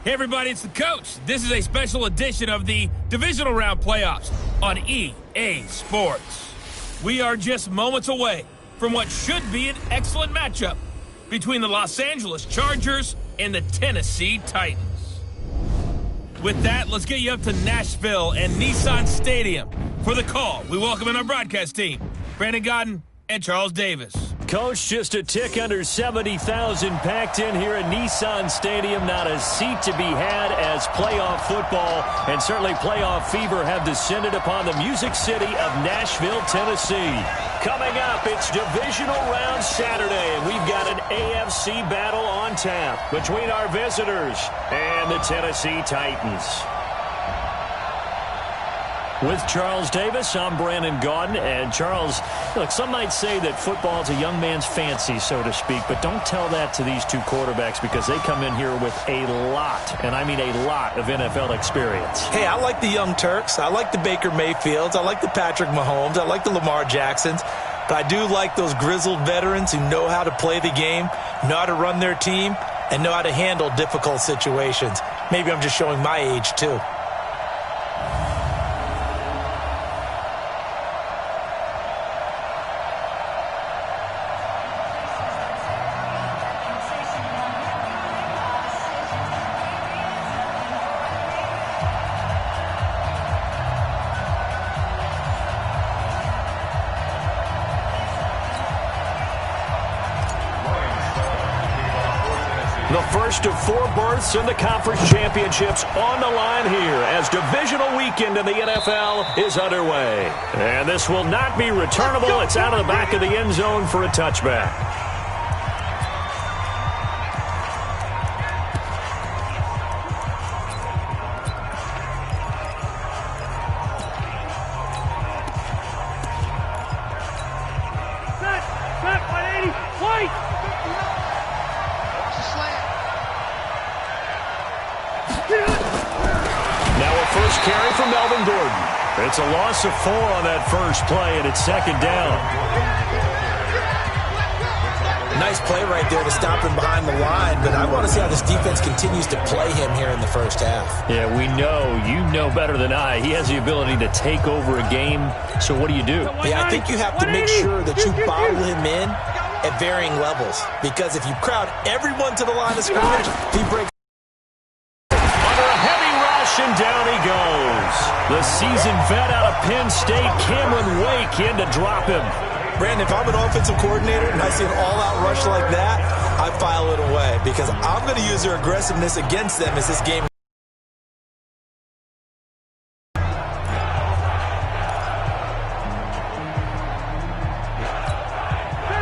Hey everybody, it's the coach. This is a special edition of the Divisional Round Playoffs on EA Sports. We are just moments away from what should be an excellent matchup between the Los Angeles Chargers and the Tennessee Titans. With that, let's get you up to Nashville and Nissan Stadium. For the call, we welcome in our broadcast team, Brandon Godden and Charles Davis. Coach, just a tick under 70,000 packed in here at Nissan Stadium. Not a seat to be had as playoff football and certainly playoff fever have descended upon the Music City of Nashville, Tennessee. Coming up, it's Divisional Round Saturday, and we've got an AFC battle on tap between our visitors and the Tennessee Titans. With Charles Davis, I'm Brandon Godden. And Charles, look, some might say that football is a young man's fancy, so to speak, but don't tell that to these two quarterbacks because they come in here with a lot, and I mean a lot, of NFL experience. Hey, I like the young Turks. I like the Baker Mayfields. I like the Patrick Mahomes. I like the Lamar Jacksons. But I do like those grizzled veterans who know how to play the game, know how to run their team, and know how to handle difficult situations. Maybe I'm just showing my age, too. The first of 4 berths in the conference championships on the line here as divisional weekend in the NFL is underway. And this will not be returnable. It's out of the back of the end zone for a touchback. It's a loss of 4 on that first play, and it's second down. Nice play right there to stop him behind the line, but I want to see how this defense continues to play him here in the first half. Yeah, we know. You know better than I. He has the ability to take over a game, so what do? Yeah, I think you have to make sure that you bottle him in at varying levels, because if you crowd everyone to the line of scrimmage, he breaks. And down he goes. The seasoned vet out of Penn State, Cameron Wake, in to drop him. Brandon, if I'm an offensive coordinator and I see an all-out rush like that, I file it away because I'm going to use their aggressiveness against them as this game.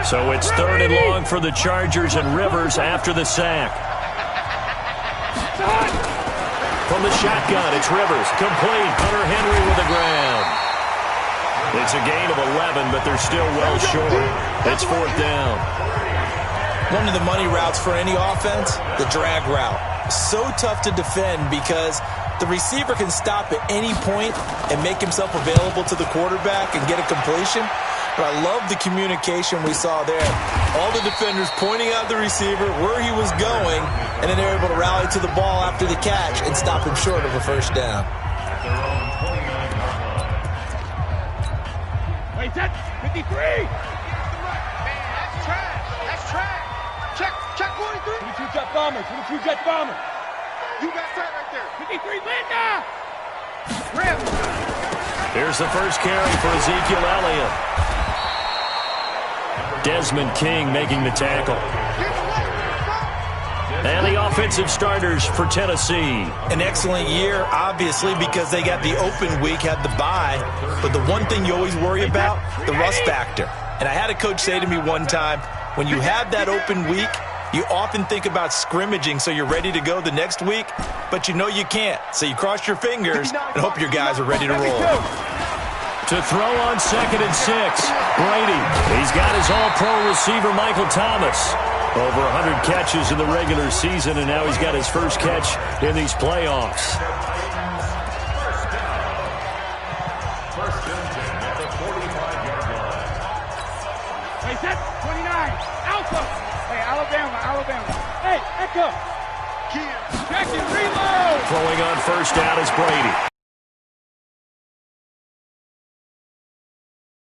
So it's 3rd and long for the Chargers and Rivers after the sack. From the shotgun, it's Rivers. Complete. Hunter Henry with the ground. It's a gain of 11, but they're still well short. It's 4th down. One of the money routes for any offense, the drag route. So tough to defend because the receiver can stop at any point and make himself available to the quarterback and get a completion. But I love the communication we saw there. All the defenders pointing out the receiver, where he was going, and then they were able to rally to the ball after the catch and stop him short of a first down. Wait, that's 53! That's trash! That's trash! Check 43! 22 jet bomber! 22 jet bomber! You got that right there! 53, Linda! Rip! Here's the first carry for Ezekiel Elliott. Desmond King making the tackle. And the offensive starters for Tennessee. An excellent year, obviously, because they got the open week, had the bye. But the one thing you always worry about, the rust factor. And I had a coach say to me one time, when you have that open week, you often think about scrimmaging so you're ready to go the next week, but you know you can't. So you cross your fingers and hope your guys are ready to roll. To throw on 2nd and 6, Brady. He's got his all-pro receiver, Michael Thomas. Over 100 catches in the regular season, and now he's got his first catch in these playoffs. Hey, set 29. Alpha. Hey, Alabama. Hey, Echo. Jackson, reload. Throwing on first down is Brady.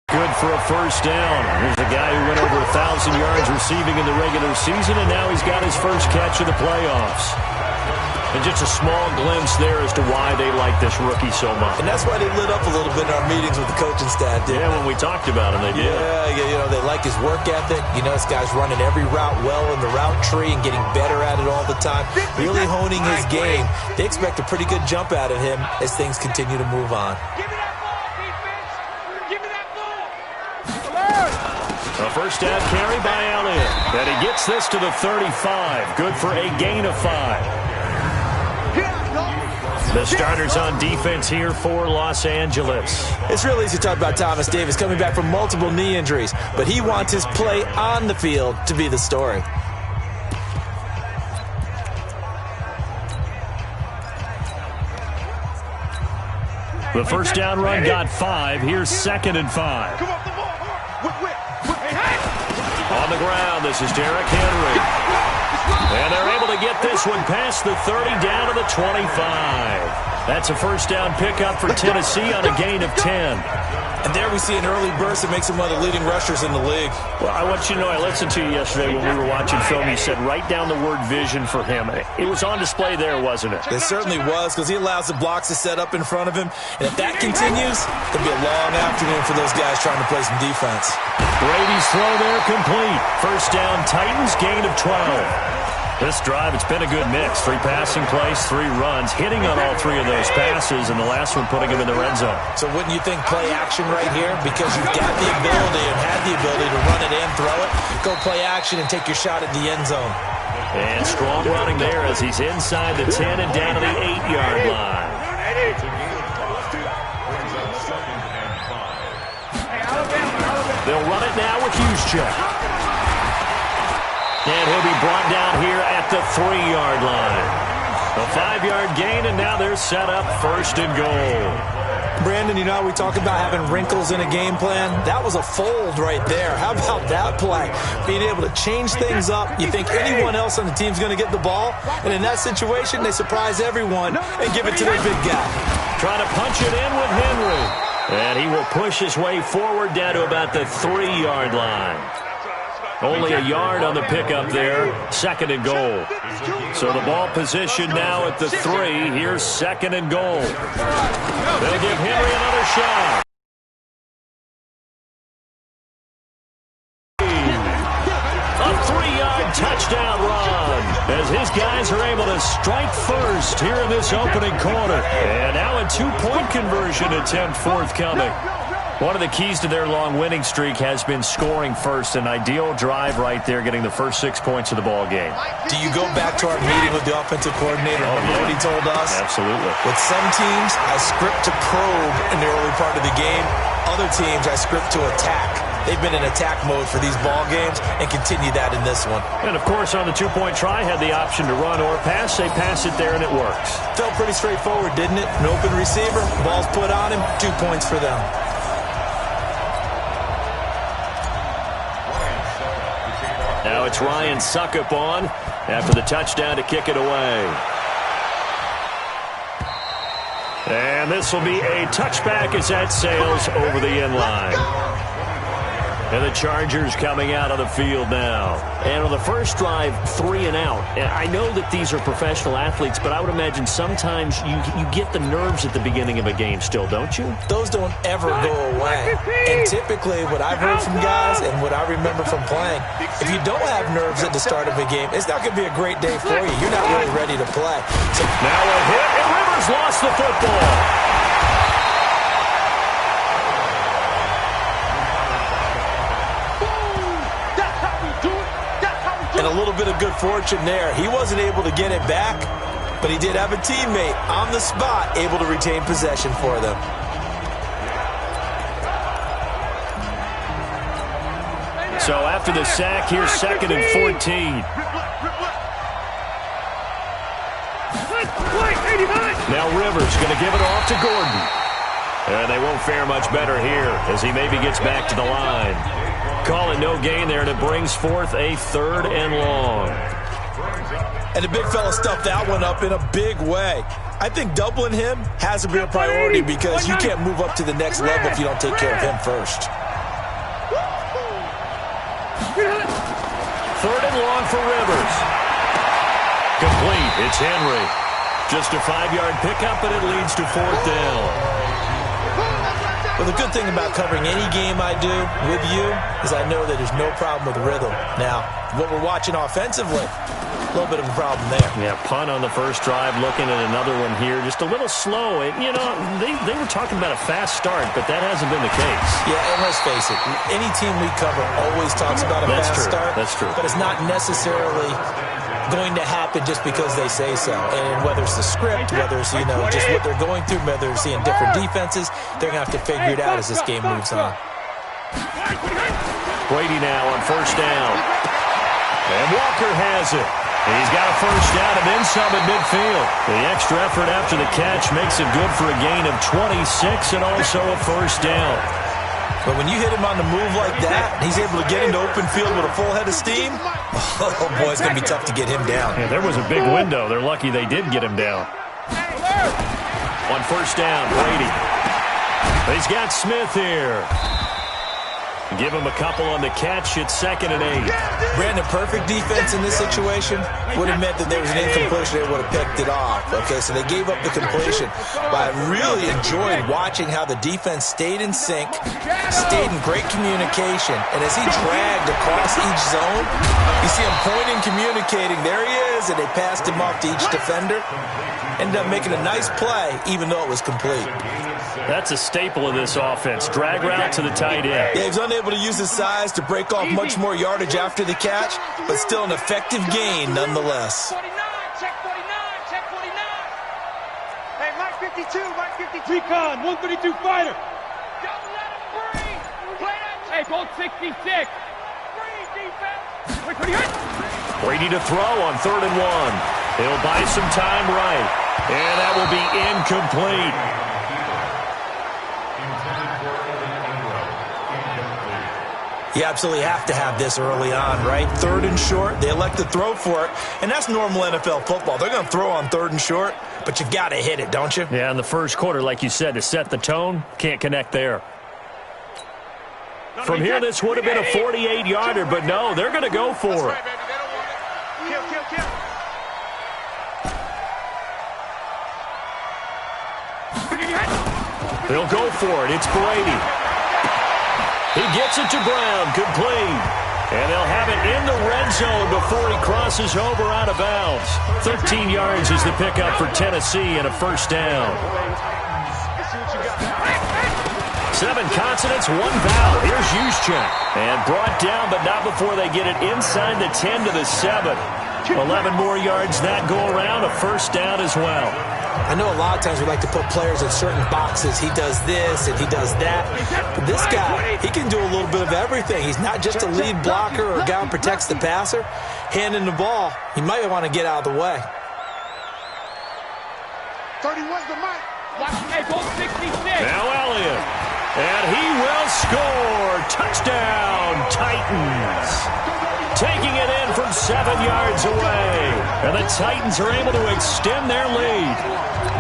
Good for a first down. Here's a guy who went over 1,000 yards receiving in the regular season, and now he's got his first catch of the playoffs. And just a small glimpse there as to why they like this rookie so much. And that's why they lit up a little bit in our meetings with the coaching staff. Yeah, when we talked about him, they did. Yeah, they like his work ethic. You know, this guy's running every route well in the route tree and getting better at it all the time. Really honing his game. They expect a pretty good jump out of him as things continue to move on. Give me that ball, defense. Give me that ball. A first down carry by Allen. And he gets this to the 35. Good for a gain of 5. The starters on defense here for Los Angeles. It's real easy to talk about Thomas Davis coming back from multiple knee injuries, but he wants his play on the field to be the story. The first down run got 5. Here's 2nd and 5. On the ground, this is Derrick Henry. And they're able to get this one past the 30 down to the 25. That's a first down pickup for Tennessee on a gain of 10. And there we see an early burst that makes him one of the leading rushers in the league. Well, I want you to know, I listened to you yesterday when we were watching film. You said write down the word vision for him. It was on display there, wasn't it? It certainly was, because he allows the blocks to set up in front of him. And if that continues, it'll be a long afternoon for those guys trying to play some defense. Brady's throw there complete. First down, Titans, gain of 12. This drive, it's been a good mix. 3 passing plays, 3 runs, hitting on all 3 of those passes, and the last one putting him in the red zone. So wouldn't you think play action right here? Because you've got the ability and had the ability to run it and throw it. Go play action and take your shot at the end zone. And strong running there as he's inside the 10 and down to the 8-yard line. They'll run it now with Juszczyk. And he'll be brought down here at the 3-yard line. A 5-yard gain, and now they're set up 1st and goal. Brandon, you know, we talk about having wrinkles in a game plan. That was a fold right there. How about that play? Being able to change things up. You think anyone else on the team's going to get the ball, and in that situation, they surprise everyone and give it to their big guy. Trying to punch it in with Henry. And he will push his way forward down to about the 3-yard line. Only a yard on the pickup there. 2nd and goal. So the ball position now at the 3. Here's 2nd and goal. They'll give Henry another shot. A 3-yard touchdown run as his guys are able to strike first here in this opening quarter. And now a 2-point conversion attempt forthcoming. One of the keys to their long winning streak has been scoring first. An ideal drive right there, getting the first 6 points of the ball game. Do you go back to our meeting with the offensive coordinator? Remember what he told us? Absolutely. With some teams, I script to probe in the early part of the game. Other teams, I script to attack. They've been in attack mode for these ball games and continue that in this one. And, of course, on the 2-point try, had the option to run or pass. They pass it there, and it works. Felt pretty straightforward, didn't it? An open receiver, ball's put on him, 2 points for them. Now it's Ryan Suckup on after the touchdown to kick it away. And this will be a touchback as that sails over the end line. And the Chargers coming out on the field now. And on the first drive, 3 and out. And I know that these are professional athletes, but I would imagine sometimes you get the nerves at the beginning of a game still, don't you? Those don't ever go away. And typically what I've heard from guys and what I remember from playing, if you don't have nerves at the start of a game, it's not going to be a great day for you. You're not really ready to play. So now a hit, and Rivers lost the football. And a little bit of good fortune there. He wasn't able to get it back, but he did have a teammate on the spot able to retain possession for them. So after the sack, here's 2nd and 14. Now Rivers going to give it off to Gordon. And they won't fare much better here as he maybe gets back to the line. Calling no gain there, and it brings forth a 3rd and long. And the big fella stuffed that one up in a big way. I think doubling him has to be a priority because you can't move up to the next level if you don't take care of him first. 3rd and long for Rivers. Complete. It's Henry. Just a 5-yard pickup, and it leads to 4th down. Well, the good thing about covering any game I do with you is I know that there's no problem with rhythm. Now, what we're watching offensively, a little bit of a problem there. Yeah, punt on the first drive, looking at another one here. Just a little slow. You know, they were talking about a fast start, but that hasn't been the case. Yeah, and let's face it, any team we cover always talks about a fast start. That's true. But it's not necessarily going to happen just because they say so. And whether it's the script, whether it's, just what they're going through, whether it's seeing different defenses, they're going to have to figure it out as this game moves on. Brady now on 1st down. And Walker has it. He's got a 1st down and then some at midfield. The extra effort after the catch makes it good for a gain of 26 and also a 1st down. But when you hit him on the move like that, he's able to get into open field with a full head of steam, oh boy, it's going to be tough to get him down. Yeah, there was a big window. They're lucky they did get him down. On 1st down, Brady. He's got Smith here. Give him a couple on the catch. It's 2nd and 8. Brandon, perfect defense in this situation would have meant that there was an incompletion. They would have picked it off. Okay, so they gave up the completion. But I really enjoyed watching how the defense stayed in sync, stayed in great communication. And as he dragged across each zone, you see him pointing, communicating. There he is, and they passed him off to each defender. Ended up making a nice play, even though it was complete. That's a staple of this offense. Drag route to the tight end. Yeah, he was unable to use his size to break off much more yardage after the catch, but still an effective gain nonetheless. Check 49, check 49. Hey, Mike 52, Mike 52. Recon, 132 fighter. Don't let him breathe. Play that. Hey, Bolt 66. Breathe, defense. Brady to throw on 3rd and 1. He'll buy some time right. And that will be incomplete. You absolutely have to have this early on, right? 3rd and short, they elect to throw for it, and that's normal NFL football. They're going to throw on 3rd and short, but you've got to hit it, don't you? Yeah, in the first quarter, like you said, to set the tone, can't connect there. From here, this would have been a 48-yarder, but no, they're going to go for it. Kill. They'll go for it. It's Brady. He gets it to Brown, complete. And they'll have it in the red zone before he crosses over out of bounds. 13 yards is the pickup for Tennessee and a 1st down. 7 consonants, 1 vowel. Here's Juszczyk. And brought down, but not before they get it inside the 10 to the 7. 11 more yards that go around, a 1st down as well. I know a lot of times we like to put players in certain boxes. He does this and he does that. But this guy, he can do a little bit of everything. He's not just a lead blocker or a guy who protects the passer. Handing the ball, he might want to get out of the way. 31's the mic. Hey, Bolt 66. Now Elliott. And he will score. Touchdown, Titans. Taking it in from 7 yards away. And the Titans are able to extend their lead.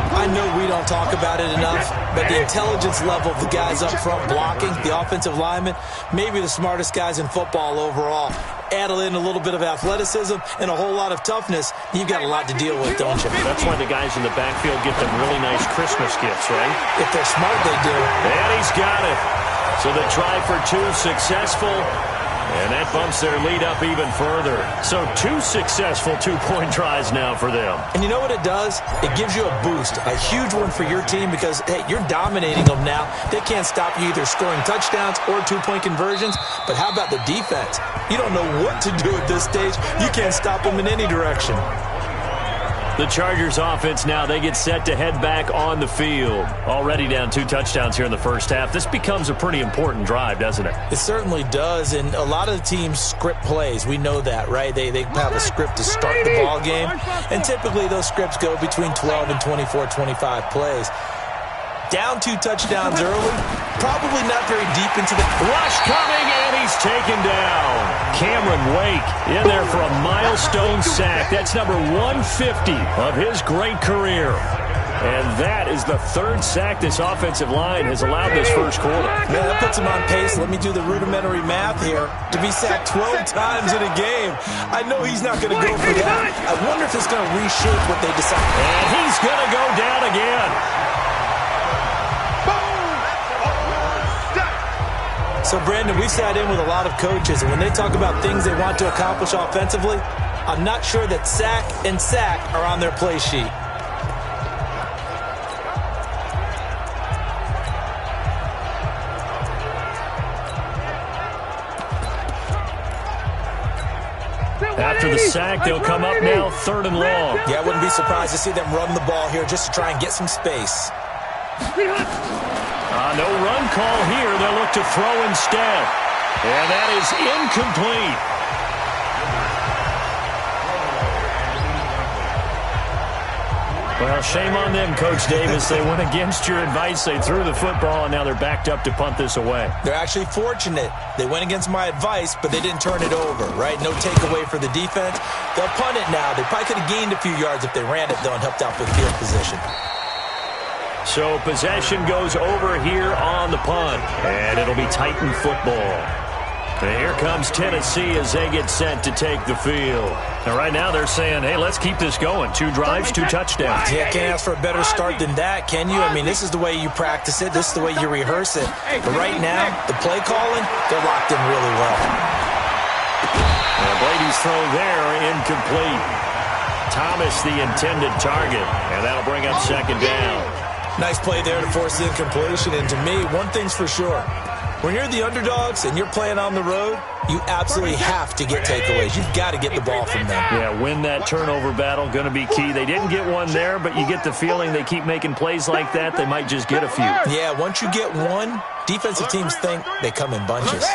I know we don't talk about it enough, but the intelligence level of the guys up front blocking, the offensive linemen, maybe the smartest guys in football overall. Add in a little bit of athleticism and a whole lot of toughness, you've got a lot to deal with, don't you? That's why the guys in the backfield get them really nice Christmas gifts, right? If they're smart, they do. And he's got it. So the try for 2 successful. And that bumps their lead up even further. So 2 successful 2-point tries now for them. And you know what it does? It gives you a boost, a huge one for your team because, hey, you're dominating them now. They can't stop you either scoring touchdowns or 2-point conversions. But how about the defense? You don't know what to do at this stage. You can't stop them in any direction. The Chargers offense now, they get set to head back on the field. Already down 2 touchdowns here in the first half. This becomes a pretty important drive, doesn't it? It certainly does, and a lot of the teams script plays. We know that, right? They have a script to start the ball game, and typically those scripts go between 12 and 24, 25 plays. Down 2 touchdowns early. Probably not very deep into the... Rush coming, and he's taken down. Cameron Wake in there for a milestone sack. That's number 150 of his great career. And that is the 3rd sack this offensive line has allowed this first quarter. Yeah, that puts him on pace. Let me do the rudimentary math here. To be sacked 12 times in a game, I know he's not going to go for that. I wonder if it's going to reshape what they decide. And he's going to go down again. So, Brandon, we've sat in with a lot of coaches, and when they talk about things they want to accomplish offensively, I'm not sure that sack and sack are on their play sheet. After the sack, they'll come up now 3rd and long. Yeah, I wouldn't be surprised to see them run the ball here just to try and get some space. No run call here. They'll look to throw instead. And that is incomplete. Well, shame on them, Coach Davis. They went against your advice. They threw the football, and now they're backed up to punt this away. They're actually fortunate. They went against my advice, but they didn't turn it over, right? No takeaway for the defense. They'll punt it now. They probably could have gained a few yards if they ran it, though, and helped out with field position. So possession goes over here on the punt, and it'll be Titan football. And here comes Tennessee as they get set to take the field. And right now they're saying, hey, let's keep this going. 2 drives, 2 touchdowns. Yeah, can't ask for a better start than that, can you? I mean, this is the way you practice it. This is the way you rehearse it. But right now, the play calling, they're locked in really well. And Brady's throw there, incomplete. Thomas the intended target, and that'll bring up 2nd down. Nice play there to force the incompletion. And to me, one thing's for sure. When you're the underdogs and you're playing on the road, you absolutely have to get takeaways. You've got to get the ball from them. Yeah, win that turnover battle, going to be key. They didn't get one there, but you get the feeling they keep making plays like that, they might just get a few. Yeah, once you get one, defensive teams think they come in bunches.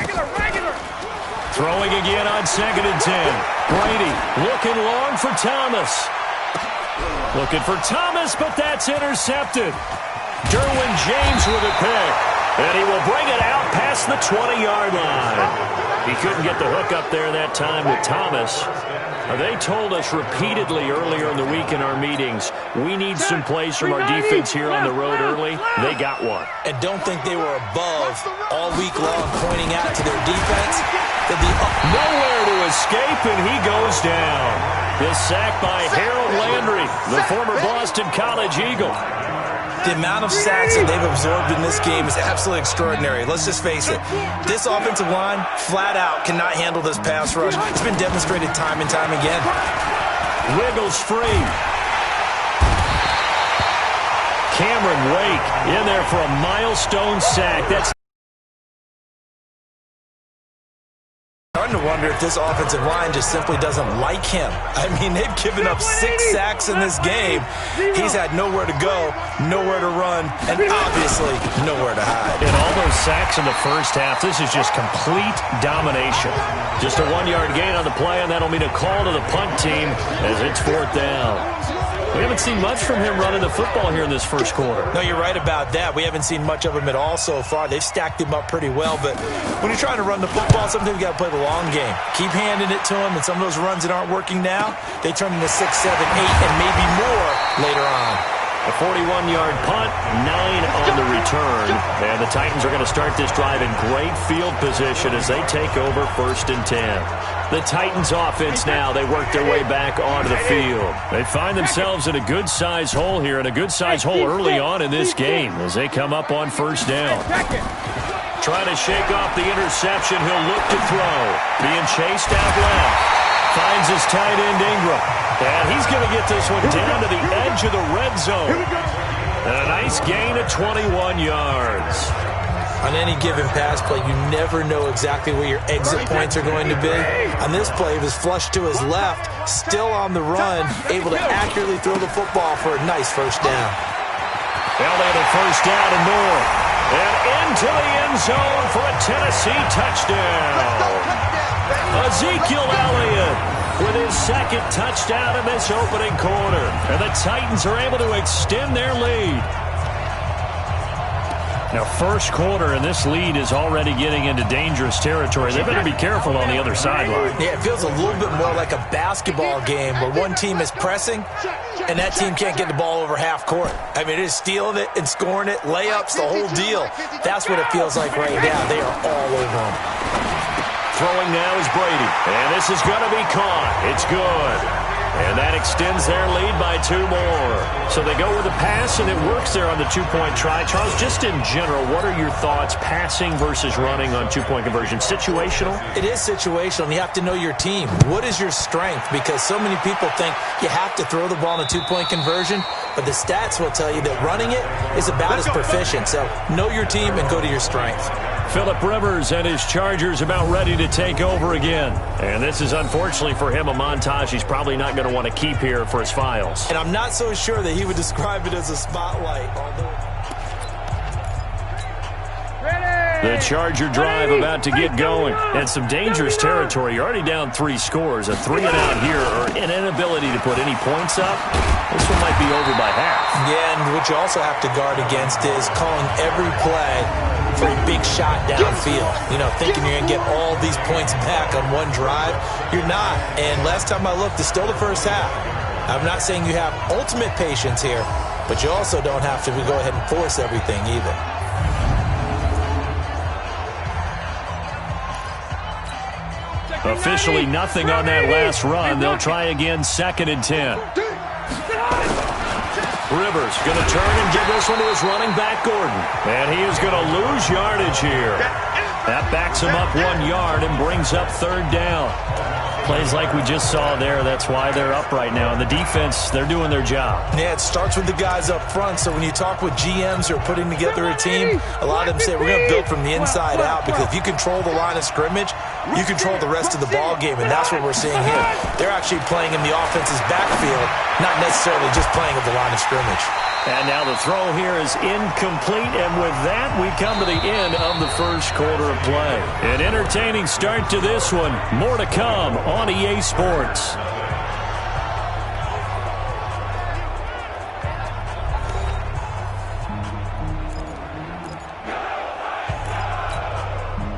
Throwing again on 2nd and 10. Brady looking long for Thomas. Looking for Thomas, but that's intercepted. Derwin James with a pick. And he will bring it out past the 20-yard line. He couldn't get the hook up there that time with Thomas. They told us repeatedly earlier in the week in our meetings, we need some plays from our defense here on the road early. They got one. And don't think they were above all week long pointing out to their defense. Nowhere to escape, and he goes down. This sack by Harold Landry, the former Boston College Eagle. The amount of sacks that they've absorbed in this game is absolutely extraordinary. Let's just face it. This offensive line, flat out, cannot handle this pass rush. It's been demonstrated time and time again. Wiggles free. Cameron Wake in there for a milestone sack. That's starting to wonder if this offensive line just simply doesn't like him. I mean, they've given up 6 sacks in this game. He's had nowhere to go, nowhere to run, and obviously nowhere to hide. And all those sacks in the first half, this is just complete domination. Just a 1-yard gain on the play, and that'll mean a call to the punt team as it's 4th down. We haven't seen much from him running the football here in this first quarter. No, you're right about that. We haven't seen much of him at all so far. They've stacked him up pretty well, but when you're trying to run the football, sometimes you got to play the long game. Keep handing it to him, and some of those runs that aren't working now, they turn into 6, 7, 8, and maybe more later on. A 41-yard punt, 9 on the return. And the Titans are going to start this drive in great field position as they take over 1st and 10. The Titans offense now, they work their way back onto the field. They find themselves in a good-sized hole here, and a good-sized hole early on in this game as they come up on 1st down. Trying to shake off the interception, he'll look to throw. Being chased out left. Finds his tight end Ingram. And he's going to get this one down to the edge of the red zone. And a nice gain of 21 yards. On any given pass play, you never know exactly where your exit points are going to be. On this play, it was flushed to his left, still on the run, able to accurately throw the football for a nice 1st down. Well, they have a 1st down and more. And into the end zone for a Tennessee touchdown. Ezekiel Elliott with his 2nd touchdown in this opening quarter. And the Titans are able to extend their lead. Now, first quarter, and this lead is already getting into dangerous territory. They better be careful on the other sideline. Yeah, it feels a little bit more like a basketball game where one team is pressing and that team can't get the ball over half court. I mean, it is stealing it and scoring it, layups, the whole deal. That's what it feels like right now. They are all over them. Throwing now is Brady, and this is going to be caught. It's good. And that extends their lead by 2 more. So they go with a pass, and it works there on the two-point try. Charles, just in general, what are your thoughts passing versus running on two-point conversion? Situational? It is situational, and you have to know your team. What is your strength? Because so many people think you have to throw the ball in a two-point conversion, but the stats will tell you that running it is about as proficient. So know your team and go to your strength. Phillip Rivers and his Chargers about ready to take over again. And this is, unfortunately for him, a montage he's probably not going to want to keep here for his files. And I'm not so sure that he would describe it as a spotlight. The Charger drive about to get going. And some dangerous territory. You're already down 3 scores. A 3-and-out here, or an inability to put any points up. This one might be over by half. Yeah, and what you also have to guard against is calling every play for a big shot downfield. You know, thinking you're going to get all these points back on one drive. You're not. And last time I looked, it's still the first half. I'm not saying you have ultimate patience here, but you also don't have to go ahead and force everything either. Officially nothing on that last run. They'll try again, 2nd and 10. Rivers going to turn and give this one to his running back, Gordon. And he is going to lose yardage here. That backs him up 1 yard and brings up 3rd down. Plays like we just saw there. That's why they're up right now. And the defense, they're doing their job. Yeah, it starts with the guys up front. So when you talk with GMs who are putting together a team, a lot of them say we're going to build from the inside out, because if you control the line of scrimmage, you control the rest of the ball game, and that's what we're seeing here. They're actually playing in the offense's backfield, not necessarily just playing at the line of scrimmage. And now the throw here is incomplete, and with that, we come to the end of the first quarter of play. An entertaining start to this one. More to come on EA Sports.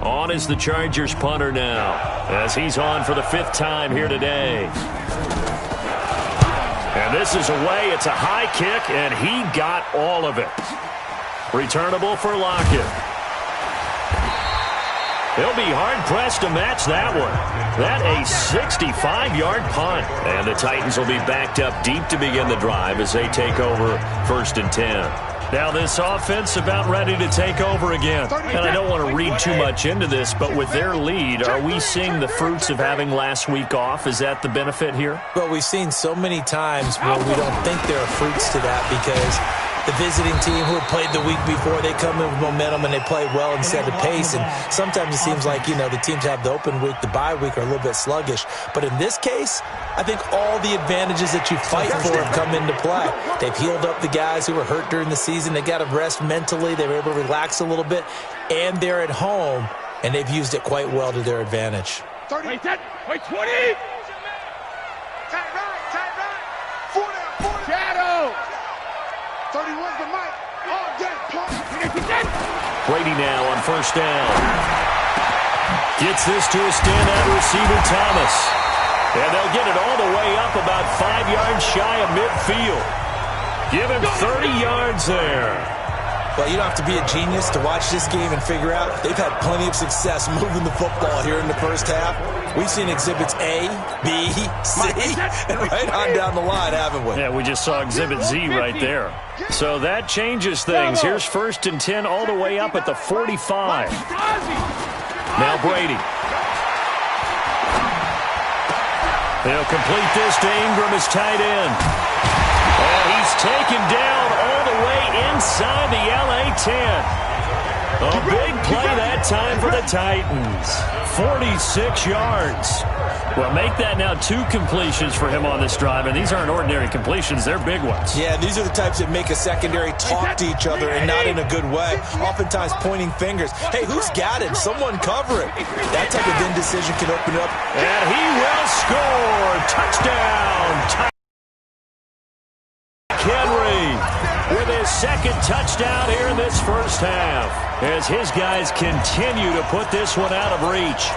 On is the Chargers punter now, as he's on for the 5th time here today. And this is away. It's a high kick, and he got all of it. Returnable for Lockett. He'll be hard-pressed to match that one. That a 65-yard punt. And the Titans will be backed up deep to begin the drive as they take over 1st and 10. Now this offense about ready to take over again. And I don't want to read too much into this, but with their lead, are we seeing the fruits of having last week off? Is that the benefit here? Well, we've seen so many times where we don't think there are fruits to that, because the visiting team who had played the week before, they come in with momentum and they play well and set a pace. And sometimes it seems like, you know, the teams have the open week, the bye week are a little bit sluggish. But in this case, I think all the advantages that you fight for have come into play. They've healed up the guys who were hurt during the season. They got to rest mentally. They were able to relax a little bit. And they're at home, and they've used it quite well to their advantage. 30. Wait, 20. Tight right. 40. Shadow. 31's the mic. All day. Brady now on 1st down. Gets this to a standout receiver, Thomas. And they'll get it all the way up about 5 yards shy of midfield. Give him 30 yards there. Well, you don't have to be a genius to watch this game and figure out they've had plenty of success moving the football here in the first half. We've seen exhibits A, B, C, and right on down the line, haven't we? Yeah, we just saw exhibit Z right there. So that changes things. Here's 1st and 10 all the way up at the 45. Now Brady. He'll complete this to Ingram, his tight end. And he's taken down all the way inside the LA 10. A big play that time for the Titans. 46 yards. Well, make that now 2 completions for him on this drive, and these aren't ordinary completions. They're big ones. Yeah, these are the types that make a secondary talk to each other, and not in a good way. Oftentimes pointing fingers. Hey, who's got it? Someone cover it. That type of indecision can open up. And he will score. Touchdown. Henry with his second touchdown here in this first half, as his guys continue to put this one out of reach.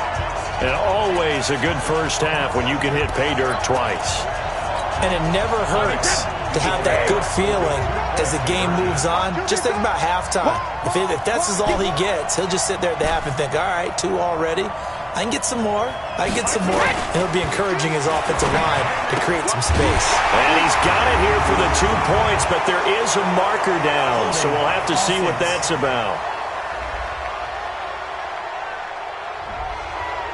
And always a good first half when you can hit pay dirt twice. And it never hurts to have that good feeling as the game moves on. Just think about halftime. If that's all he gets, he'll just sit there at the half and think, all right, 2 already. I can get some more. I can get some more. And he'll be encouraging his offensive line to create some space. And he's got it here for the 2 points, but there is a marker down, so we'll have to see what that's about.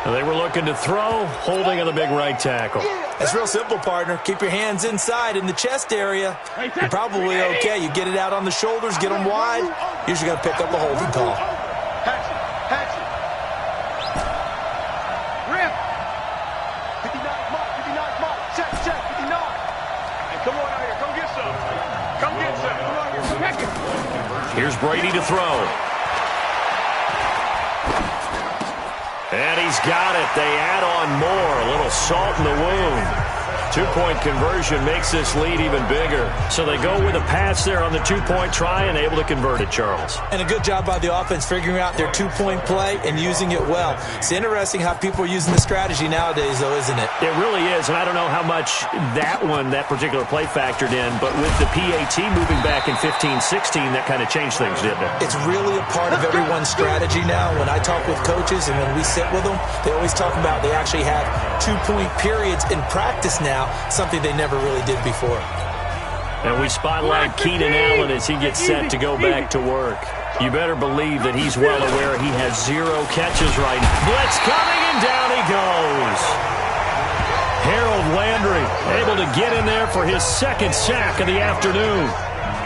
They were looking to throw, holding on the big right tackle. It's real simple, partner. Keep your hands inside in the chest area. You're probably okay. You get it out on the shoulders, get them wide. Usually going to pick up a holding call. Hatch it. Rim. 59 mark. Check, 59. Hey, come on out here. Come get some. Come get some. Come on here. Check it. Here's Brady to throw. And he's got it. They add on more. A little salt in the wound. 2-point conversion makes this lead even bigger. So they go with a pass there on the 2-point try and able to convert it, Charles. And a good job by the offense figuring out their 2-point play and using it well. It's interesting how people are using the strategy nowadays, though, isn't it? It really is, and I don't know how much that particular play factored in, but with the PAT moving back in 15-16, that kind of changed things, didn't it? It's really a part of everyone's strategy now. When I talk with coaches and when we sit with them, they always talk about they actually have 2-point periods in practice now, something they never really did before. And we spotlight Keenan Allen as he gets set to go back to work. You better believe that he's well aware he has 0 catches right now. Blitz coming, and down he goes. Harold Landry able to get in there for his 2nd sack of the afternoon.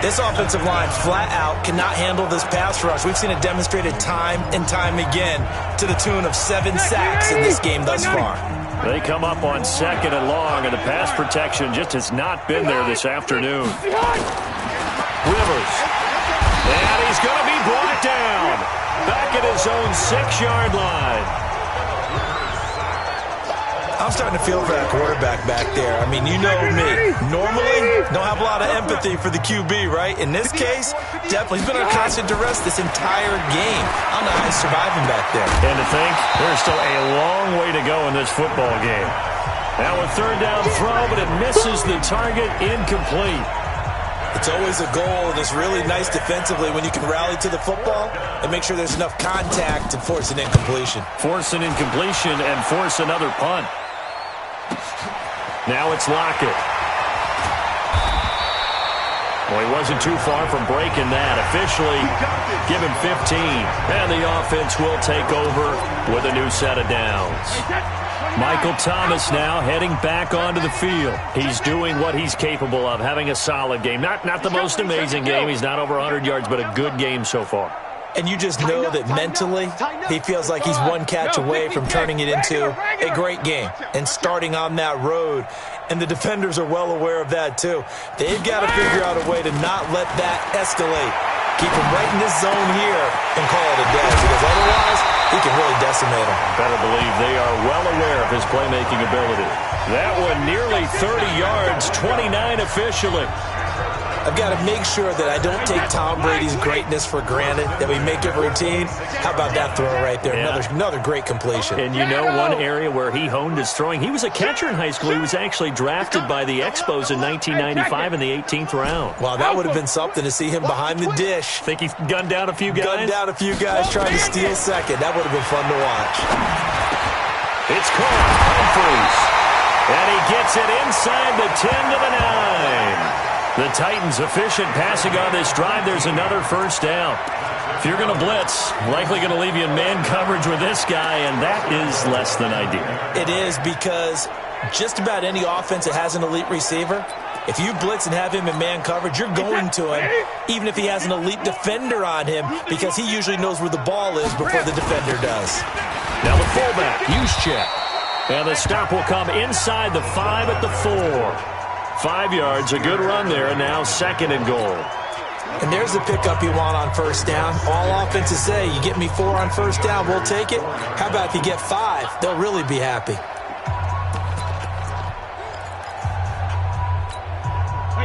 This offensive line flat out cannot handle this pass rush. We've seen it demonstrated time and time again to the tune of 7 sacks in this game thus far. They come up on 2nd and long, and the pass protection just has not been there this afternoon. Rivers. And he's going to be brought down. Back at his own 6-yard line. I'm starting to feel for that quarterback back there. I mean, you know me. Normally, don't have a lot of empathy for the QB, right? In this case, definitely. He's been under constant duress this entire game. I don't know how he's surviving back there. And to think, there's still a long way to go in this football game. Now a 3rd down throw, but it misses the target, incomplete. It's always a goal, and it's really nice defensively when you can rally to the football and make sure there's enough contact to force an incompletion. Force an incompletion and force another punt. Now it's Lockett. Well, he wasn't too far from breaking that. Officially, give him 15. And the offense will take over with a new set of downs. Michael Thomas now heading back onto the field. He's doing what he's capable of, having a solid game. Not the most amazing game. He's not over 100 yards, but a good game so far. And you just know that mentally he feels like he's 1 catch away from turning it into a great game and starting on that road. And the defenders are well aware of that too. They've got to figure out a way to not let that escalate. Keep him right in this zone here and call it a day, because otherwise he can really decimate him. Better believe they are well aware of his playmaking ability. That one nearly 30 yards, 29 officially. I've got to make sure that I don't take Tom Brady's greatness for granted, that we make it routine. How about that throw right there? Yeah. Another great completion. And you know one area where he honed his throwing? He was a catcher in high school. He was actually drafted by the Expos in 1995 in the 18th round. Wow, that would have been something to see him behind the dish. Think he gunned down a few guys? Gunned down a few guys trying to steal second. That would have been fun to watch. It's caught. Humphries. And he gets it inside the 10 to the 9. The Titans efficient passing on this drive. There's another 1st down. If you're going to blitz, likely going to leave you in man coverage with this guy, and that is less than ideal. It is, because just about any offense that has an elite receiver, if you blitz and have him in man coverage, you're going to him, even if he has an elite defender on him, because he usually knows where the ball is before the defender does. Now the fullback, Juszczyk. And the stop will come inside the 5 at the 4. 5 yards, a good run there, and now 2nd and goal. And there's the pickup you want on 1st down. All offenses say, you get me 4 on 1st down, we'll take it. How about if you get 5? They'll really be happy.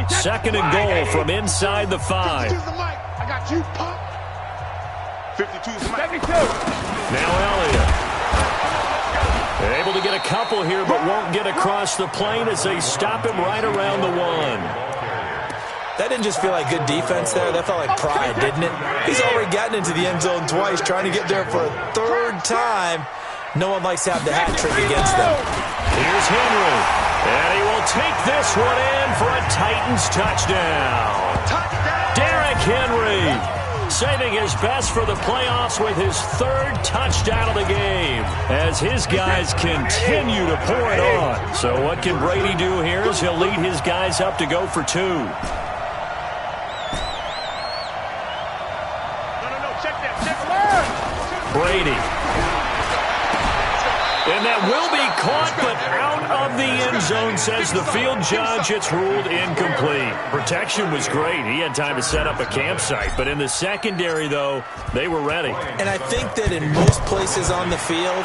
2nd and goal from inside the 5. 52's the mic. I got you, punk. 52's the mic. 72. Now Elliott. Able to get a couple here, but won't get across the plane as they stop him right around the 1. That didn't just feel like good defense there. That felt like pride, didn't it? He's already gotten into the end zone twice, trying to get there for a 3rd time. No one likes to have the hat trick against them. Here's Henry. And he will take this one in for a Titans touchdown. Derrick Henry saving his best for the playoffs with his 3rd touchdown of the game as his guys continue to pour it on. So what can Brady do here is he'll lead his guys up to go for 2. Brady. And that will be caught, but out of the end zone, says the field judge. It's ruled incomplete. Protection was great. He had time to set up a campsite. But in the secondary, though, they were ready. And I think that in most places on the field,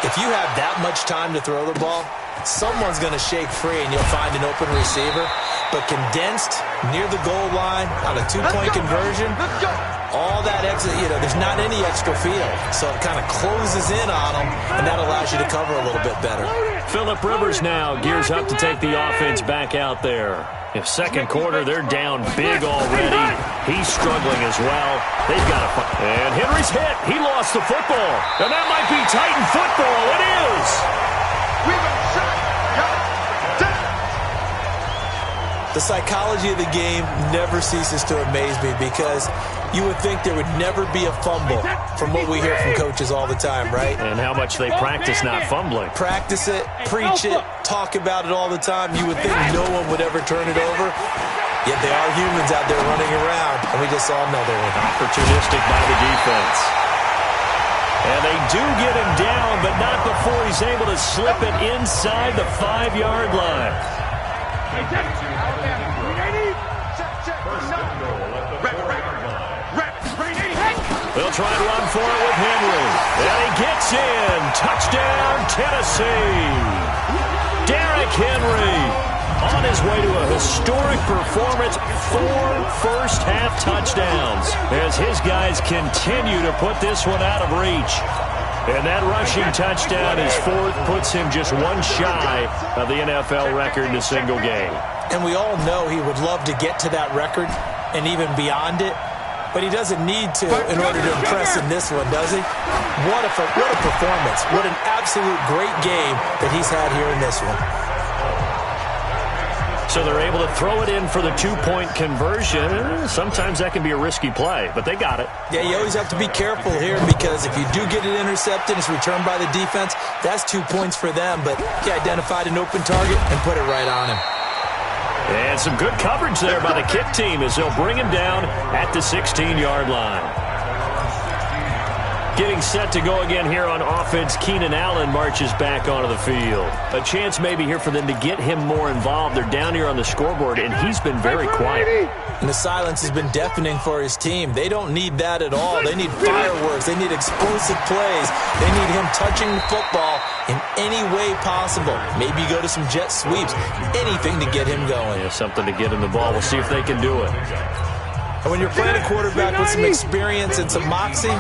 if you have that much time to throw the ball, someone's going to shake free and you'll find an open receiver. But condensed near the goal line on a 2-point conversion, all that extra, there's not any extra field. So it kind of closes in on them, and that allows you to cover a little bit better. Phillip Rivers now gears up to take the offense back out there. If 2nd quarter, they're down big already. He's struggling as well. They've got to fight. And Henry's hit. He lost the football. And that might be Titan football. It is. The psychology of the game never ceases to amaze me because you would think there would never be a fumble from what we hear from coaches all the time, right? And how much they practice not fumbling. Practice it, preach it, talk about it all the time. You would think no one would ever turn it over. Yet they are humans out there running around, and we just saw another one. Opportunistic by the defense. And they do get him down, but not before he's able to slip it inside the 5-yard line. They'll try to run for it with Henry. And he gets in. Touchdown, Tennessee. Derrick Henry on his way to a historic performance. 4 first-half touchdowns as his guys continue to put this one out of reach. And that rushing touchdown, his 4th, puts him just 1 shy of the NFL record in a single game. And we all know he would love to get to that record and even beyond it. But he doesn't need to in order to impress in this one, does he? What a performance. What an absolute great game that he's had here in this one. So they're able to throw it in for the 2-point conversion. Sometimes that can be a risky play, but they got it. Yeah, you always have to be careful here because if you do get it intercepted, it's returned by the defense. That's 2 points for them, but he identified an open target and put it right on him. And some good coverage there by the kick team as they'll bring him down at the 16-yard line. Getting set to go again here on offense, Keenan Allen marches back onto the field. A chance maybe here for them to get him more involved. They're down here on the scoreboard, and he's been very quiet. And the silence has been deafening for his team. They don't need that at all. They need fireworks. They need explosive plays. They need him touching the football in any way possible. Maybe go to some jet sweeps. Anything to get him going. Yeah, something to get him the ball. We'll see if they can do it. And when you're playing a quarterback with some experience and some moxie,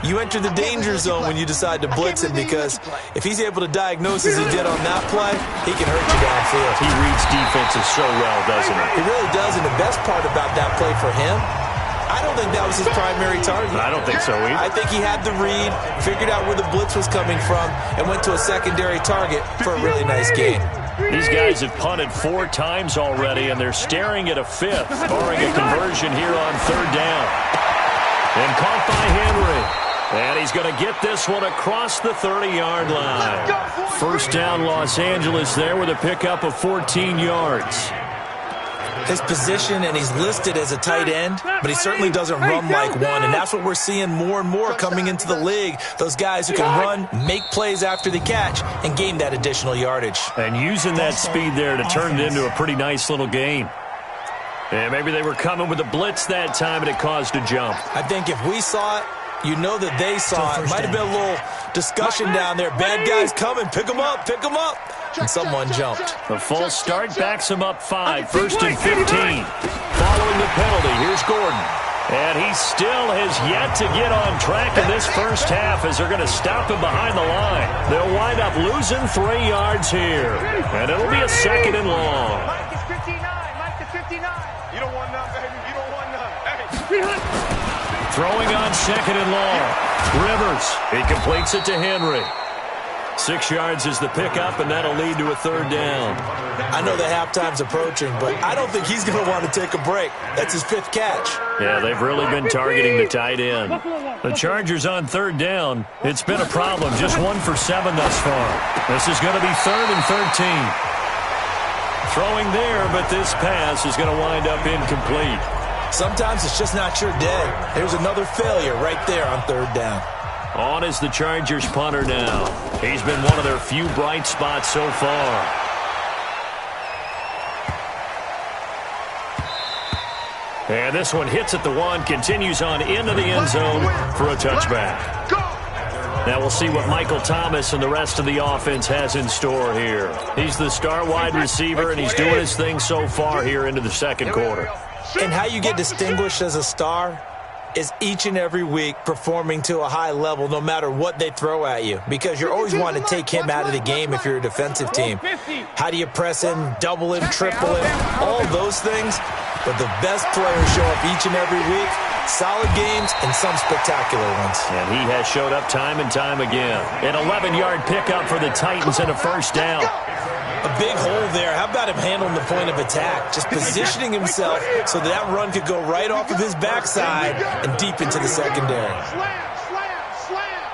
you enter the danger zone when you decide to blitz him because if he's able to diagnose as he did on that play, he can hurt you downfield. He reads defenses so well, doesn't he? He really does, and the best part about that play for him, I don't think that was his primary target. I don't think so either. I think he had the read, figured out where the blitz was coming from, and went to a secondary target for a really nice game. These guys have punted 4 times already, and they're staring at a 5th, barring a conversion here on 3rd down. And caught by Henry. And he's going to get this one across the 30-yard line. 1st down, Los Angeles there with a pickup of 14 yards. His position, and he's listed as a tight end, but he certainly doesn't run like one, and that's what we're seeing more and more coming into the league. Those guys who can run, make plays after the catch, and gain that additional yardage. And using that speed there to turn it into a pretty nice little game. And maybe they were coming with a blitz that time, and it caused a jump. I think if we saw it, you know that they saw it. Might have been a little discussion down there. Bad guys coming. Pick them up. Pick them up. and someone jumped. The false start backs him up 5, 1st and 15. Following the penalty, here's Gordon. And he still has yet to get on track in this first half as they're going to stop him behind the line. They'll wind up losing 3 yards here. And it'll be a 2nd and long. Mike is 59. Mike is 59. You don't want none, baby. You don't want none. Hey. Throwing on 2nd and long. Rivers. He completes it to Henry. 6 yards is the pickup, and that'll lead to a 3rd down. I know the halftime's approaching, but I don't think he's going to want to take a break. That's his 5th catch. Yeah, they've really been targeting the tight end. The Chargers on 3rd down. It's been a problem. Just 1 for 7 thus far. This is going to be 3rd and 13. Throwing there, but this pass is going to wind up incomplete. Sometimes it's just not your day. There's another failure right there on 3rd down. On is the Chargers punter now. He's been one of their few bright spots so far. And this one hits at the 1, continues on into the end zone for a touchback. Now we'll see what Michael Thomas and the rest of the offense has in store here. He's the star wide receiver, and he's doing his thing so far here into the 2nd quarter. And how you get distinguished as a star is each and every week performing to a high level no matter what they throw at you, because you're always wanting to take him out of the game if you're a defensive team. How do you press him, double him, triple him, all those things? But the best players show up each and every week, solid games and some spectacular ones. And he has showed up time and time again. An 11-yard pickup for the Titans and a 1st down. A big hole there. How about him handling the point of attack? Just positioning himself so that run could go right off of his backside and deep into the secondary. Slam, slam, slam.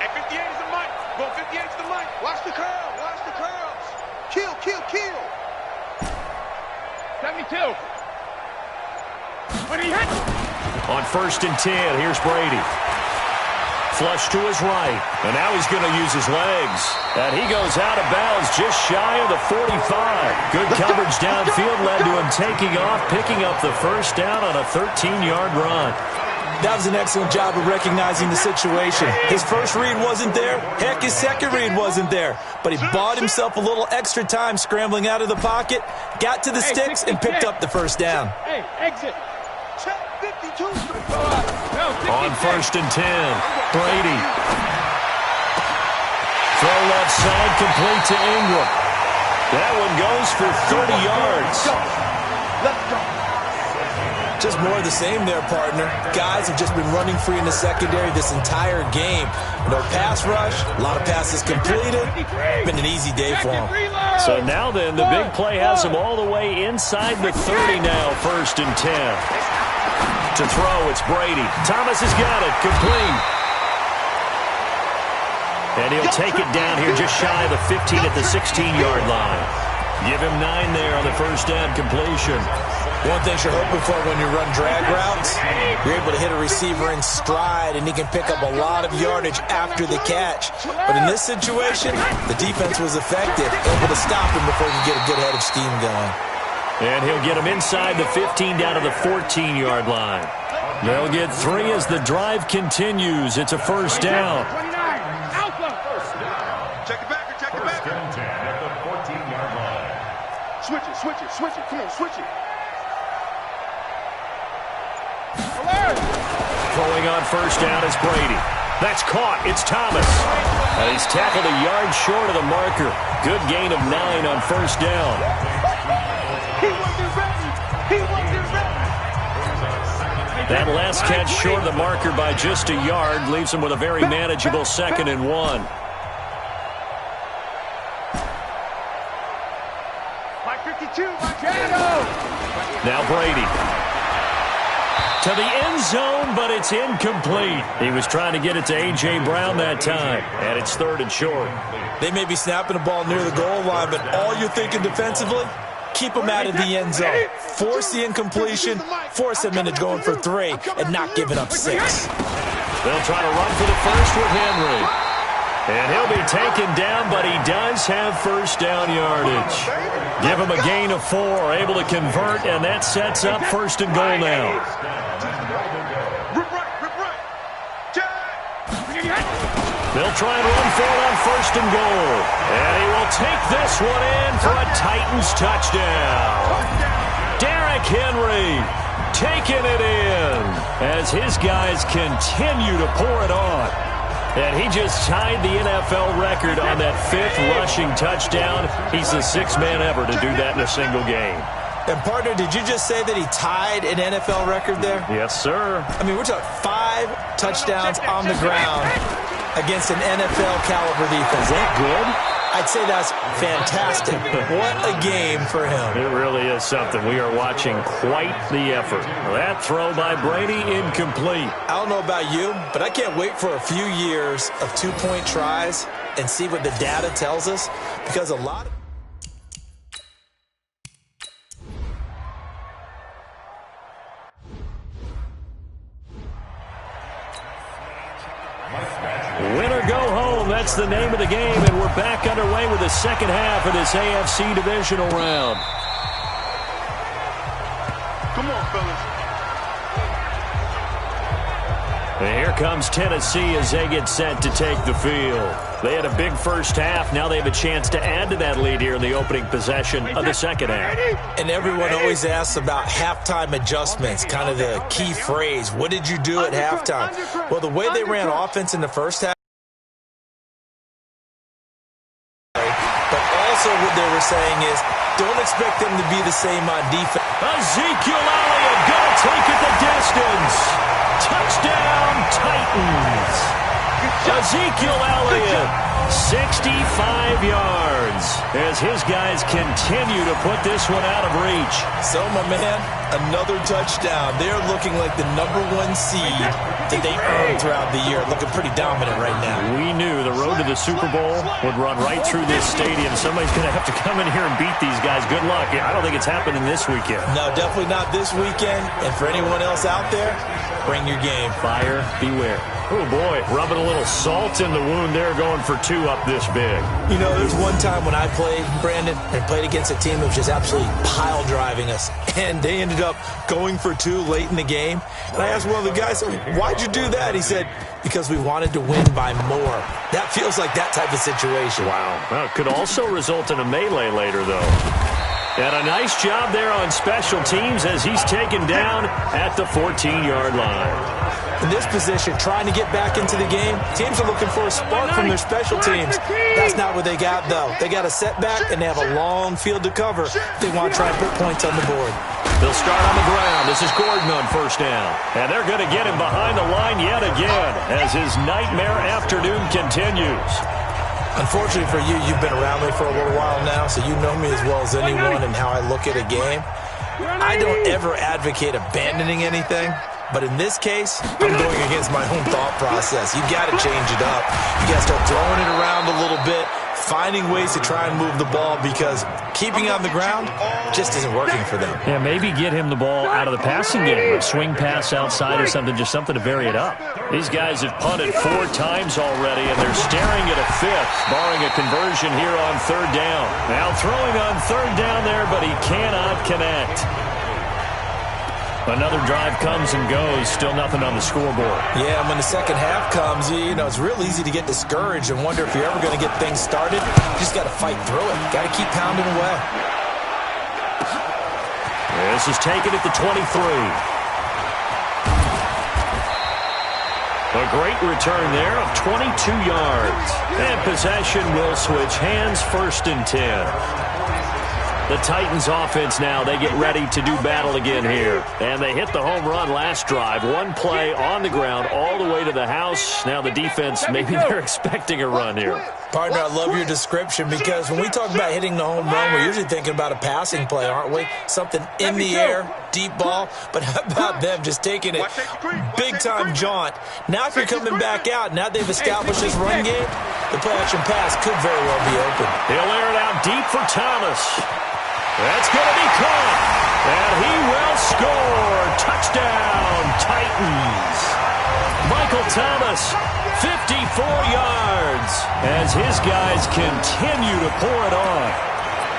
Hey, 58 is the mic. Go 58 is the mic. Watch the curl. Watch the curls. Kill, kill, kill. 72. When he hits. On 1st and 10, here's Brady. Flush to his right, and now he's going to use his legs. And he goes out of bounds just shy of the 45. Good coverage downfield led to him taking off, picking up the 1st down on a 13-yard run. That was an excellent job of recognizing the situation. His first read wasn't there. Heck, his second read wasn't there. But he bought himself a little extra time scrambling out of the pocket, got to the sticks, and picked up the 1st down. Hey, exit. Check 52. On 1st and 10, Brady. Throw left side, complete to Ingram. That one goes for 30 yards. Let's go. Just more of the same there, partner. Guys have just been running free in the secondary this entire game. No pass rush, a lot of passes completed. Been an easy day for them. So now then, the big play has him all the way inside the 30 now, 1st and 10. To throw, it's Brady. Thomas has got it, complete. And he'll take it down here just shy of the 15 at the 16-yard line. Give him 9 there on the 1st down completion. One thing you're hoping for when you run drag routes, you're able to hit a receiver in stride, and he can pick up a lot of yardage after the catch. But in this situation, the defense was effective, able to stop him before he could get a good head of steam going. And he'll get him inside the 15 down to the 14-yard line. They'll get 3 as the drive continues. It's a 1st down. Check it back, check it back. At the 14-yard line. Switch it, switch it, switch it. Come on, switch it. Throwing on 1st down is Brady. That's caught. It's Thomas. And he's tackled a yard short of the marker. Good gain of 9 on 1st down. He wasn't ready. He wasn't ready. That last catch short of the marker by just a yard leaves him with a very manageable 2nd and 1. Mike 52, Mike Shadow. Now Brady. To the end zone, but it's incomplete. He was trying to get it to A.J. Brown that time, and it's 3rd and short. They may be snapping the ball near the goal line, but all you're thinking defensively, keep them out of the end zone. Force the incompletion, force them into going for 3, and not giving up 6. They'll try to run for the 1st with Henry. And he'll be taken down, but he does have 1st down yardage. Give him a gain of 4, able to convert, and that sets up 1st and goal now. They'll try and run for it on 1st and goal. And he will take this one in for a Titans touchdown. Derrick Henry taking it in as his guys continue to pour it on. And he just tied the NFL record on that 5th rushing touchdown. He's the 6th man ever to do that in a single game. And, partner, did you just say that he tied an NFL record there? Yes, sir. I mean, we're talking 5 touchdowns on the ground against an NFL-caliber defense. Is that good? I'd say that's fantastic. What a game for him. It really is something. We are watching quite the effort. That throw by Brady, incomplete. I don't know about you, but I can't wait for a few years of 2-point tries and see what the data tells us, because a lot of... Win or go home, that's the name of the game, and we're back underway with the second half of this AFC divisional round. Come on, fellas. And here comes Tennessee as they get set to take the field. They had a big first half. Now they have a chance to add to that lead here in the opening possession of the second half. And everyone always asks about halftime adjustments, kind of the key phrase. What did you do at halftime? Well, the way they ran offense in the first half, but also what they were saying is, don't expect them to be the same on defense. Ezekiel Elliott going to take it the distance. Touchdown, Titans. Ezekiel Elliott, 65 yards, as his guys continue to put this one out of reach. So, my man, another touchdown. They're looking like the #1 seed that they earned throughout the year. Looking pretty dominant right now. We knew the road to the Super Bowl would run right through this stadium. Somebody's going to have to come in here and beat these guys. Good luck. I don't think it's happening this weekend. No, definitely not this weekend. And for anyone else out there, bring your game. Buyer beware. Oh, boy, rubbing a little salt in the wound there, going for 2 up this big. You know, there's one time when I played, Brandon, and played against a team that was just absolutely pile driving us, and they ended up going for 2 late in the game. And I asked one of the guys, why'd you do that? He said, because we wanted to win by more. That feels like that type of situation. Wow. Well, it could also result in a melee later, though. And a nice job there on special teams as he's taken down at the 14-yard line. In this position, trying to get back into the game, teams are looking for a spark from their special teams. That's not what they got, though. They got a setback, and they have a long field to cover. They want to try and put points on the board. They'll start on the ground. This is Gordon on first down. And they're going to get him behind the line yet again as his nightmare afternoon continues. Unfortunately for you, you've been around me for a little while now, so you know me as well as anyone and how I look at a game. I don't ever advocate abandoning anything. But in this case, I'm going against my own thought process. You got to change it up. You got to start throwing it around a little bit, finding ways to try and move the ball, because keeping on the ground just isn't working for them. Yeah, maybe get him the ball out of the passing game, a swing pass outside or something, just something to vary it up. These guys have punted 4 times already, and they're staring at a 5th, barring a conversion here on 3rd down. Now throwing on 3rd down there, but he cannot connect. Another drive comes and goes, still nothing on the scoreboard. Yeah, and when the second half comes, you know, it's real easy to get discouraged and wonder if you're ever going to get things started. You just got to fight through it. Got to keep pounding away. This is taken at the 23. A great return there of 22 yards. And possession will switch hands, 1st and 10. The Titans offense now, they get ready to do battle again here. And they hit the home run last drive. 1 play on the ground all the way to the house. Now the defense, maybe they're expecting a run here. Partner, I love your description, because when we talk about hitting the home run, we're usually thinking about a passing play, aren't we? Something in the air, deep ball. But how about them just taking it big-time jaunt? Now if you're coming back out, now they've established this run game, the play-action pass could very well be open. He'll air it out deep for Thomas. That's going to be caught, and he will score. Touchdown, Titans. Michael Thomas, 54 yards, as his guys continue to pour it on.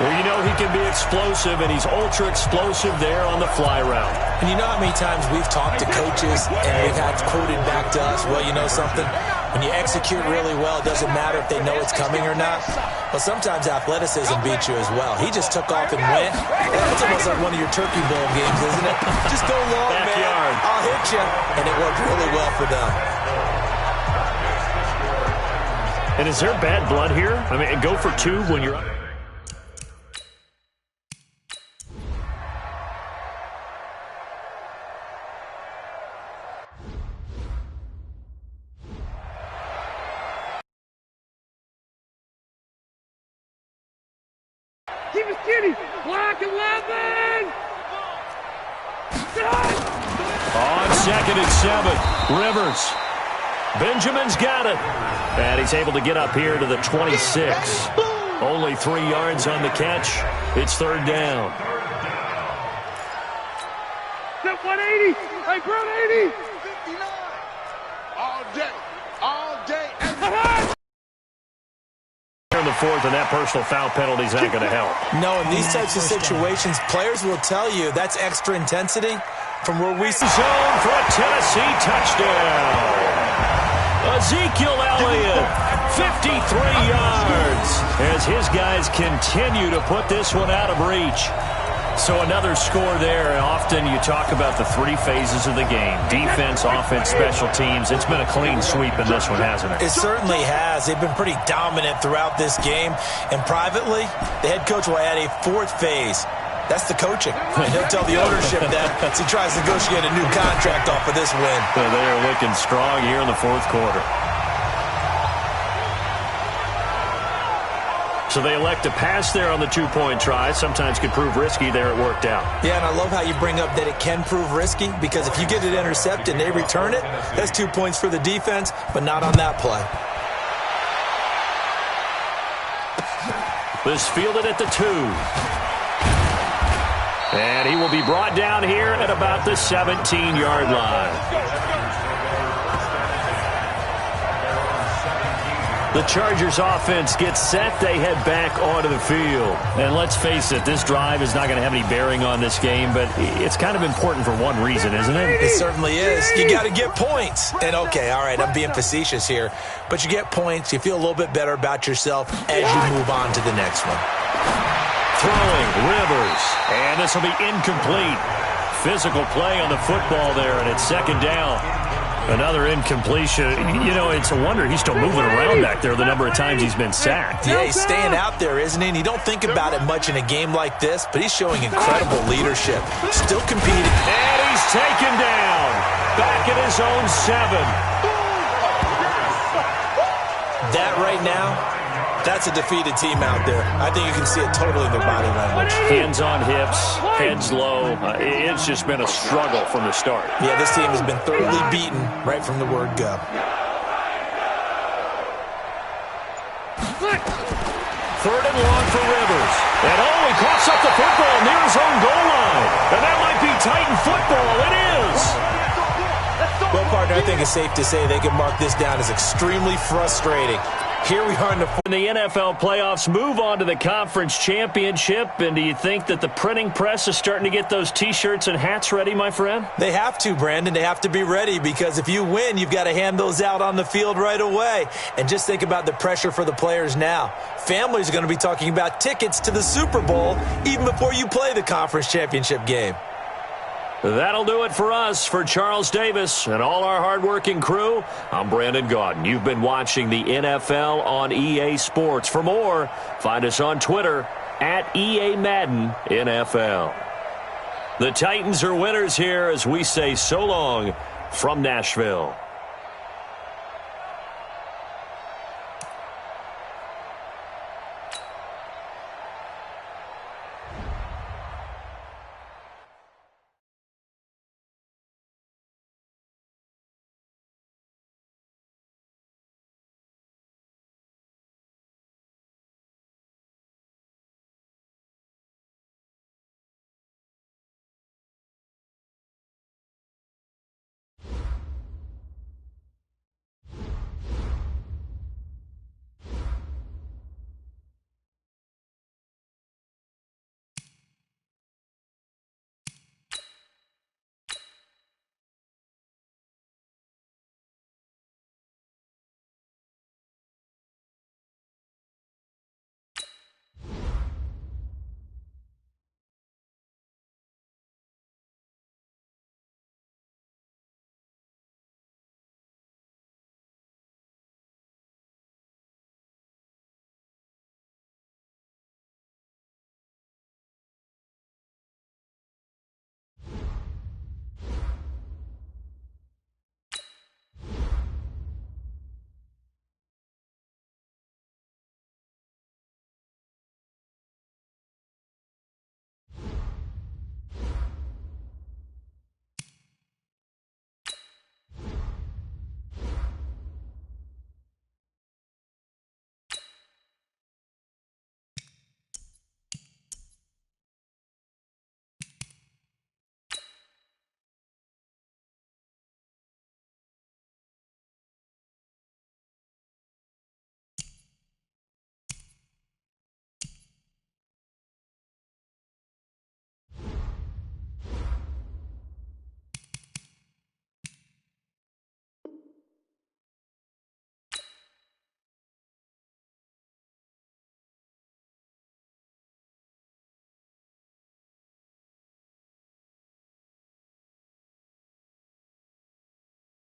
Well, you know he can be explosive, and he's ultra-explosive there on the fly route. And you know how many times we've talked to coaches and we've had quoted back to us, well, you know something? When you execute really well, it doesn't matter if they know it's coming or not. Well, sometimes athleticism beats you as well. He just took off and went. That's almost like one of your Turkey Bowl games, isn't it? Just go long, Backyard. man. I'll hit you. And it worked really well for them. And is there bad blood here? I mean, go for two when you're up. Keep it skinny. Black 11. On 2nd and 7, Rivers. Benjamin's got it. And he's able to get up here to the 26. Only 3 yards on the catch. It's 3rd down. Step 180. Hey, Brown 80. 59. All day. All day. In the 4th, and that personal foul penalty is not going to help. No, in these types of situations, players will tell you that's extra intensity from where we see. Zone for a Tennessee touchdown. Ezekiel Elliott, 53 yards, as his guys continue to put this one out of reach. So another score there. Often you talk about the 3 phases of the game: defense, offense, special teams. It's been a clean sweep in this one, hasn't it? It certainly has. They've been pretty dominant throughout this game. And privately, the head coach will add a 4th phase. That's the coaching. He'll tell the ownership that as he tries to negotiate a new contract off of this win. So they are looking strong here in the 4th quarter. So they elect to pass there on the 2-point try. Sometimes could prove risky. There it worked out. Yeah, and I love how you bring up that it can prove risky, because if you get it intercepted and they return it, that's 2 points for the defense, but not on that play. This fielded at the 2. And he will be brought down here at about the 17-yard line. The Chargers offense gets set. They head back onto the field. And let's face it, this drive is not going to have any bearing on this game, but it's kind of important for one reason, isn't it? It certainly is. You got to get points. And, okay, all right, I'm being facetious here, but you get points. You feel a little bit better about yourself as you move on to the next one. Throwing, Rivers. And this will be incomplete. Physical play on the football there, and it's 2nd down. Another incompletion. You know, it's a wonder he's still moving around back there the number of times he's been sacked. Yeah, he's staying out there, isn't he? And you don't think about it much in a game like this, but he's showing incredible leadership. Still competing. And he's taken down. Back at his own 7. That right now, that's a defeated team out there. I think you can see it totally in their body language. Hands on hips, heads low. It's just been a struggle from the start. Yeah, this team has been thoroughly beaten right from the word go. 3rd and long for Rivers. And he coughs up the football near his own goal line. And that might be Titan football. It is. Well, partner, I think it's safe to say they can mark this down as extremely frustrating. Here we are in the NFL playoffs, move on to the conference championship. And do you think that the printing press is starting to get those T-shirts and hats ready, my friend? They have to, Brandon. They have to be ready, because if you win, you've got to hand those out on the field right away. And just think about the pressure for the players now. Families are going to be talking about tickets to the Super Bowl even before you play the conference championship game. That'll do it for us. For Charles Davis and all our hardworking crew, I'm Brandon Gaudin. You've been watching the NFL on EA Sports. For more, find us on Twitter at EA Madden NFL. The Titans are winners here as we say so long from Nashville.